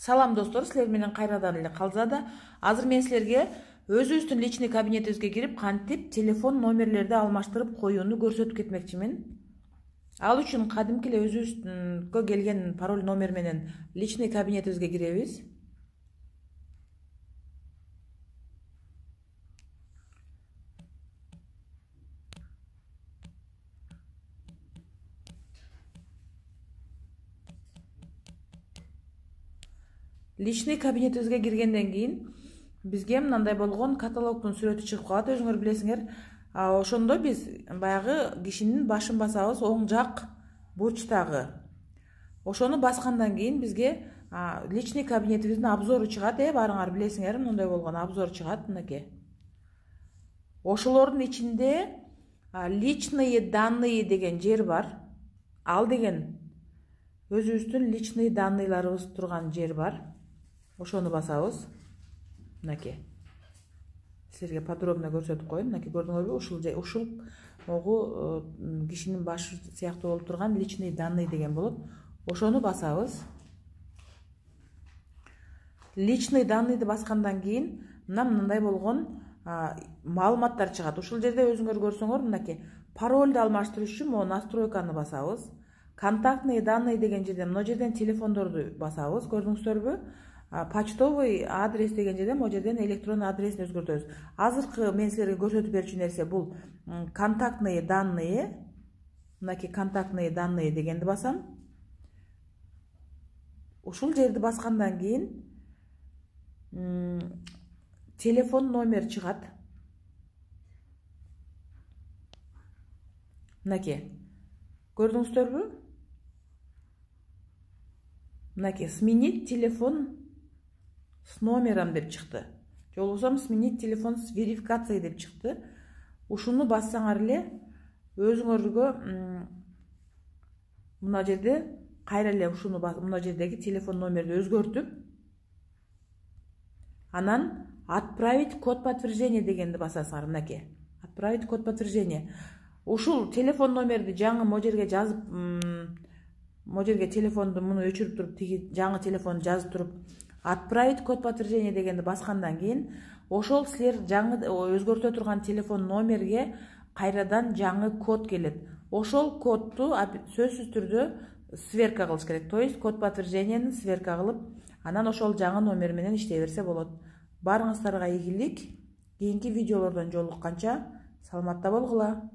Салам достор, силер менен кайрадан эле Калзада. Азыр мен силерге өзүбүздүн личный кабинетибизге кирип, кантип телефон номерлерди алмаштырып коюуну көрсөтүп кетмекчимин. Ал үчүн кадимки эле өзүбүзгө келген пароль номер менен личный кабинетибизге киребиз. Личный кабинетибизге киргенден кийин бизге мындай болгон каталогдун сүрөтү чыгып калат, өзүңөр билесиңер. Ошондо биз баягы кишинин башын басабыз, оң жак бурчтагы. Ошону баскандан кийин бизге личный кабинетибиздин обзору чыгат, баарыңар билесиңер, мындай болгон обзор чыгат, мынакей. Ошолордун ичинде личные данные деген жер бар. Ал деген өзүбүздүн личный данныйларыбыз турган жер бар. Ошону басабыз. Мынакей. Силерге подробно көрсөтүп коеюн. Мынакей, көрдүңөрбү? Ушул могу кишинин башы сыяктуу болуп турган личный данные деген болот. Ошону басабыз. Личный данныйды баскандан кийин мындай болгон маалыматтар чыгат. Ушул жерде өзүңөр көрсөңөр, мынакей, парольду алмаштырыш үчүн могу настройканы басабыз. Контактные данные деген жерден, мына жерден телефондорду басабыз, көрдүңүздөрбү? Почтовый адрес деген жерден, могу жерден электронный адресин өзгөртөбүз. Азыркы мен силерге көрсөтүп берчү нерсе бул контактные данные. Мынакей, контактные данные дегенди басам. Ушул жерди баскандан кийин телефон номер чыгат. Мынакей, көрдүңүздөрбү? Мынакей, сменить телефон с номером деп чыкты. Же болбосо сменить телефон с верификацией деп чыкты. Ушуну бассаңар эле өзүңөргө мына жерде кайра эле ушуну мына жердеги телефон номерди өзгөртүп, анан отправить код подтверждения дегенди басасыңар. Мынакей, отправить код подтверждения. Ушул телефон номерди жаңы могу жерге жазып, могу жерге телефонду муну өчүрүп туруп, тиги жаңы телефонду жазып туруп, отправить код подтверждения дегенди баскандан кийин, ошол силер жаңы өзгөртө турган телефон номерге кайрадан жаңы код келет. Ошол кодду сөзсүз түрдө сверка кылыш керек. То есть код подтверждениени сверка кылып, анан ошол жаңы номер менен иштей берсе болот. Баарыңыздарга ийгилик. Кийинки видеолордон жолукканча саламатта болгула.